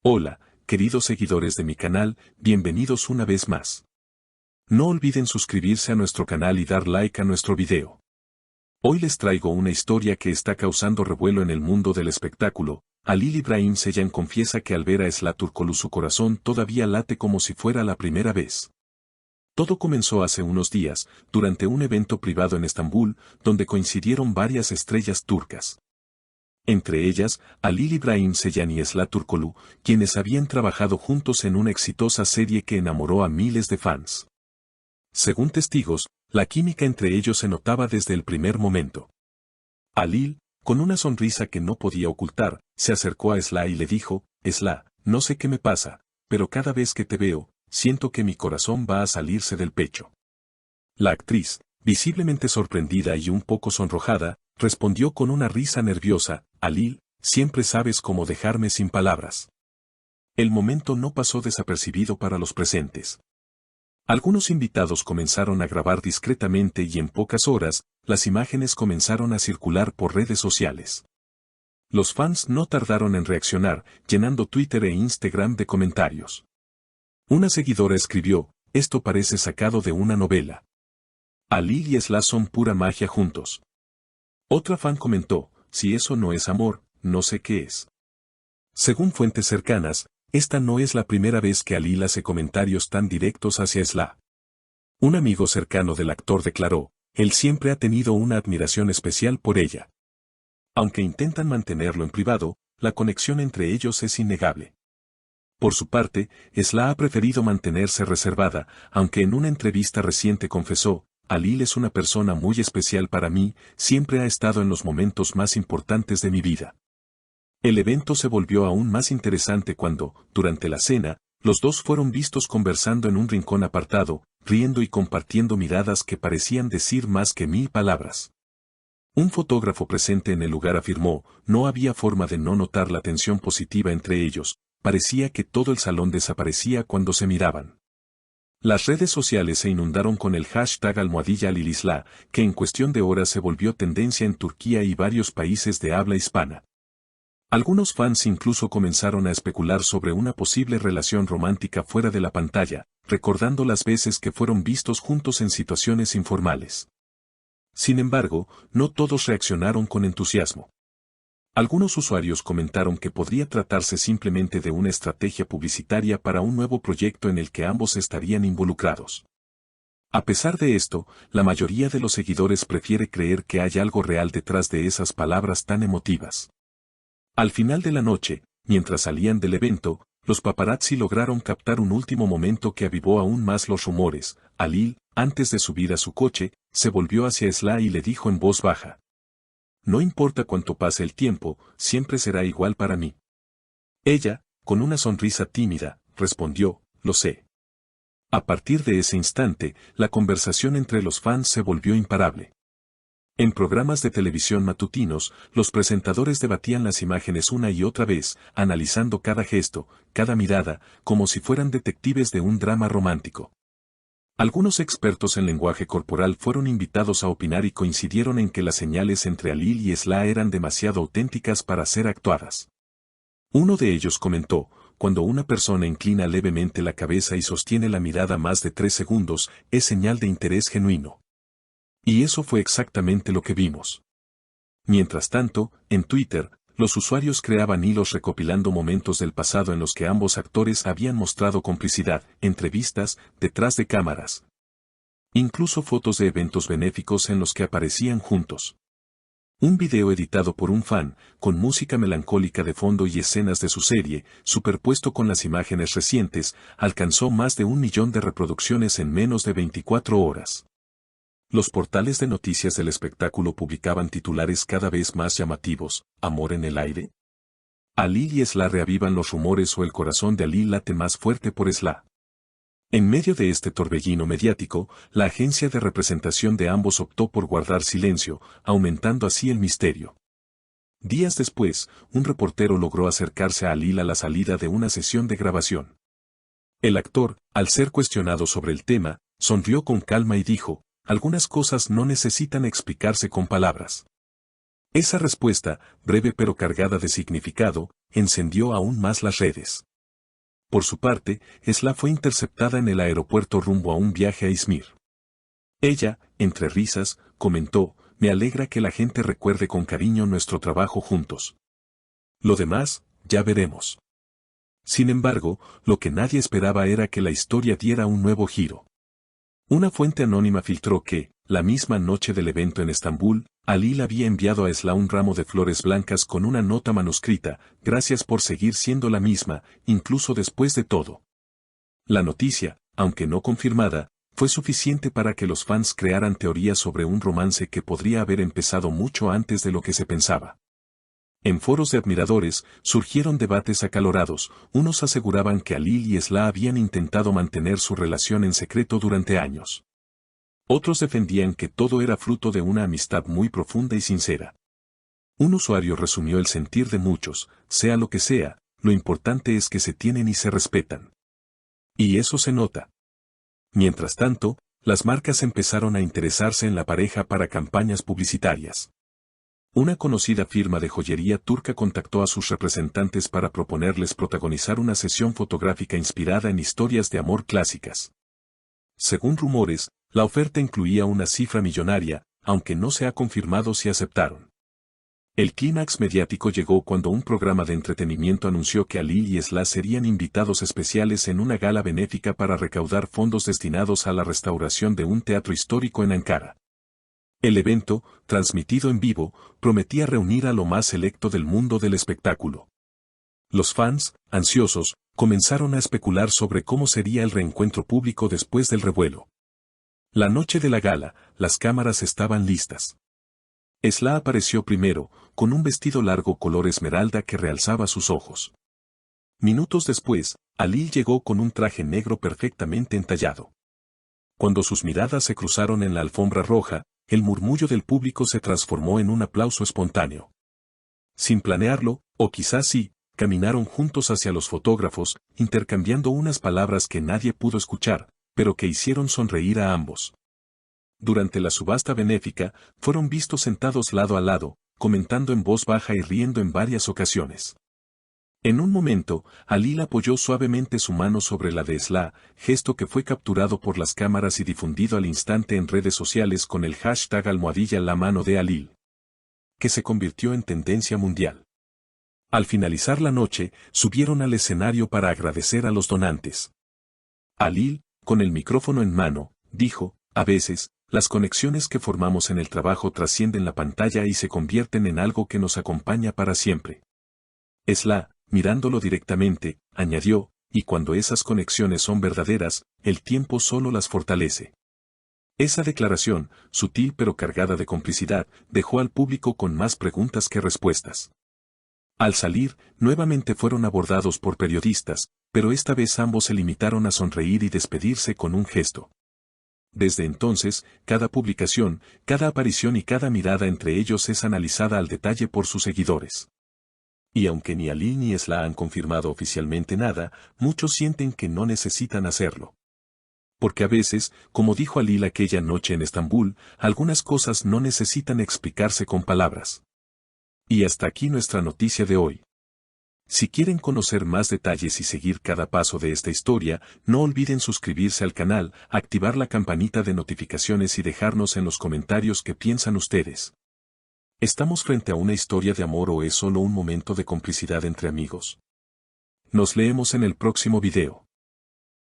Hola, queridos seguidores de mi canal, bienvenidos una vez más. No olviden suscribirse a nuestro canal y dar like a nuestro video. Hoy les traigo una historia que está causando revuelo en el mundo del espectáculo. Halil İbrahim Ceylan confiesa que al ver a Esla Türkoğlu su corazón todavía late como si fuera la primera vez. Todo comenzó hace unos días, durante un evento privado en Estambul, donde coincidieron varias estrellas turcas. Entre ellas, Halil İbrahim Ceylan y Esla Türkoğlu, quienes habían trabajado juntos en una exitosa serie que enamoró a miles de fans. Según testigos, la química entre ellos se notaba desde el primer momento. Halil, con una sonrisa que no podía ocultar, se acercó a Esla y le dijo: Esla, no sé qué me pasa, pero cada vez que te veo, siento que mi corazón va a salirse del pecho. La actriz, visiblemente sorprendida y un poco sonrojada, respondió con una risa nerviosa: Halil, siempre sabes cómo dejarme sin palabras. El momento no pasó desapercibido para los presentes. Algunos invitados comenzaron a grabar discretamente y en pocas horas, las imágenes comenzaron a circular por redes sociales. Los fans no tardaron en reaccionar, llenando Twitter e Instagram de comentarios. Una seguidora escribió: esto parece sacado de una novela. Halil y Esla son pura magia juntos. Otra fan comentó: si eso no es amor, no sé qué es. Según fuentes cercanas, esta no es la primera vez que Halil hace comentarios tan directos hacia Esla. Un amigo cercano del actor declaró: él siempre ha tenido una admiración especial por ella. Aunque intentan mantenerlo en privado, la conexión entre ellos es innegable. Por su parte, Esla ha preferido mantenerse reservada, aunque en una entrevista reciente confesó: Halil es una persona muy especial para mí, siempre ha estado en los momentos más importantes de mi vida. El evento se volvió aún más interesante cuando, durante la cena, los dos fueron vistos conversando en un rincón apartado, riendo y compartiendo miradas que parecían decir más que 1000 palabras. Un fotógrafo presente en el lugar afirmó: no había forma de no notar la tensión positiva entre ellos, parecía que todo el salón desaparecía cuando se miraban. Las redes sociales se inundaron con el hashtag #HalilIsla, que en cuestión de horas se volvió tendencia en Turquía y varios países de habla hispana. Algunos fans incluso comenzaron a especular sobre una posible relación romántica fuera de la pantalla, recordando las veces que fueron vistos juntos en situaciones informales. Sin embargo, no todos reaccionaron con entusiasmo. Algunos usuarios comentaron que podría tratarse simplemente de una estrategia publicitaria para un nuevo proyecto en el que ambos estarían involucrados. A pesar de esto, la mayoría de los seguidores prefiere creer que hay algo real detrás de esas palabras tan emotivas. Al final de la noche, mientras salían del evento, los paparazzi lograron captar un último momento que avivó aún más los rumores. Halil, antes de subir a su coche, se volvió hacia Esla y le dijo en voz baja: no importa cuánto pase el tiempo, siempre será igual para mí. Ella, con una sonrisa tímida, respondió: lo sé. A partir de ese instante, la conversación entre los fans se volvió imparable. En programas de televisión matutinos, los presentadores debatían las imágenes una y otra vez, analizando cada gesto, cada mirada, como si fueran detectives de un drama romántico. Algunos expertos en lenguaje corporal fueron invitados a opinar y coincidieron en que las señales entre Halil y Esla eran demasiado auténticas para ser actuadas. Uno de ellos comentó: cuando una persona inclina levemente la cabeza y sostiene la mirada más de 3 segundos, es señal de interés genuino. Y eso fue exactamente lo que vimos. Mientras tanto, en Twitter, los usuarios creaban hilos recopilando momentos del pasado en los que ambos actores habían mostrado complicidad, entrevistas, detrás de cámaras. Incluso fotos de eventos benéficos en los que aparecían juntos. Un video editado por un fan, con música melancólica de fondo y escenas de su serie, superpuesto con las imágenes recientes, alcanzó más de 1 millón de reproducciones en menos de 24 horas. Los portales de noticias del espectáculo publicaban titulares cada vez más llamativos: ¿amor en el aire? Halil y Esla reavivan los rumores o el corazón de Halil late más fuerte por Esla. En medio de este torbellino mediático, la agencia de representación de ambos optó por guardar silencio, aumentando así el misterio. Días después, un reportero logró acercarse a Halil a la salida de una sesión de grabación. El actor, al ser cuestionado sobre el tema, sonrió con calma y dijo: algunas cosas no necesitan explicarse con palabras. Esa respuesta, breve pero cargada de significado, encendió aún más las redes. Por su parte, Esla fue interceptada en el aeropuerto rumbo a un viaje a Izmir. Ella, entre risas, comentó, me alegra que la gente recuerde con cariño nuestro trabajo juntos. Lo demás, ya veremos. Sin embargo, lo que nadie esperaba era que la historia diera un nuevo giro. Una fuente anónima filtró que, la misma noche del evento en Estambul, Halil había enviado a Esla un ramo de flores blancas con una nota manuscrita, gracias por seguir siendo la misma, incluso después de todo. La noticia, aunque no confirmada, fue suficiente para que los fans crearan teorías sobre un romance que podría haber empezado mucho antes de lo que se pensaba. En foros de admiradores, surgieron debates acalorados, unos aseguraban que Halil y Esla habían intentado mantener su relación en secreto durante años. Otros defendían que todo era fruto de una amistad muy profunda y sincera. Un usuario resumió el sentir de muchos, sea lo que sea, lo importante es que se tienen y se respetan. Y eso se nota. Mientras tanto, las marcas empezaron a interesarse en la pareja para campañas publicitarias. Una conocida firma de joyería turca contactó a sus representantes para proponerles protagonizar una sesión fotográfica inspirada en historias de amor clásicas. Según rumores, la oferta incluía una cifra millonaria, aunque no se ha confirmado si aceptaron. El clímax mediático llegó cuando un programa de entretenimiento anunció que Halil y Esla serían invitados especiales en una gala benéfica para recaudar fondos destinados a la restauración de un teatro histórico en Ankara. El evento, transmitido en vivo, prometía reunir a lo más selecto del mundo del espectáculo. Los fans, ansiosos, comenzaron a especular sobre cómo sería el reencuentro público después del revuelo. La noche de la gala, las cámaras estaban listas. Esla apareció primero, con un vestido largo color esmeralda que realzaba sus ojos. Minutos después, Halil llegó con un traje negro perfectamente entallado. Cuando sus miradas se cruzaron en la alfombra roja, el murmullo del público se transformó en un aplauso espontáneo. Sin planearlo, o quizás sí, caminaron juntos hacia los fotógrafos, intercambiando unas palabras que nadie pudo escuchar, pero que hicieron sonreír a ambos. Durante la subasta benéfica, fueron vistos sentados lado a lado, comentando en voz baja y riendo en varias ocasiones. En un momento, Halil apoyó suavemente su mano sobre la de Esla, gesto que fue capturado por las cámaras y difundido al instante en redes sociales con el hashtag #la mano de Halil, que se convirtió en tendencia mundial. Al finalizar la noche, subieron al escenario para agradecer a los donantes. Halil, con el micrófono en mano, dijo, a veces, las conexiones que formamos en el trabajo trascienden la pantalla y se convierten en algo que nos acompaña para siempre. Esla, mirándolo directamente, añadió, y cuando esas conexiones son verdaderas, el tiempo solo las fortalece. Esa declaración, sutil pero cargada de complicidad, dejó al público con más preguntas que respuestas. Al salir, nuevamente fueron abordados por periodistas, pero esta vez ambos se limitaron a sonreír y despedirse con un gesto. Desde entonces, cada publicación, cada aparición y cada mirada entre ellos es analizada al detalle por sus seguidores. Y aunque ni Halil ni Esla han confirmado oficialmente nada, muchos sienten que no necesitan hacerlo. Porque a veces, como dijo Halil aquella noche en Estambul, algunas cosas no necesitan explicarse con palabras. Y hasta aquí nuestra noticia de hoy. Si quieren conocer más detalles y seguir cada paso de esta historia, no olviden suscribirse al canal, activar la campanita de notificaciones y dejarnos en los comentarios qué piensan ustedes. ¿Estamos frente a una historia de amor o es solo un momento de complicidad entre amigos? Nos leemos en el próximo video.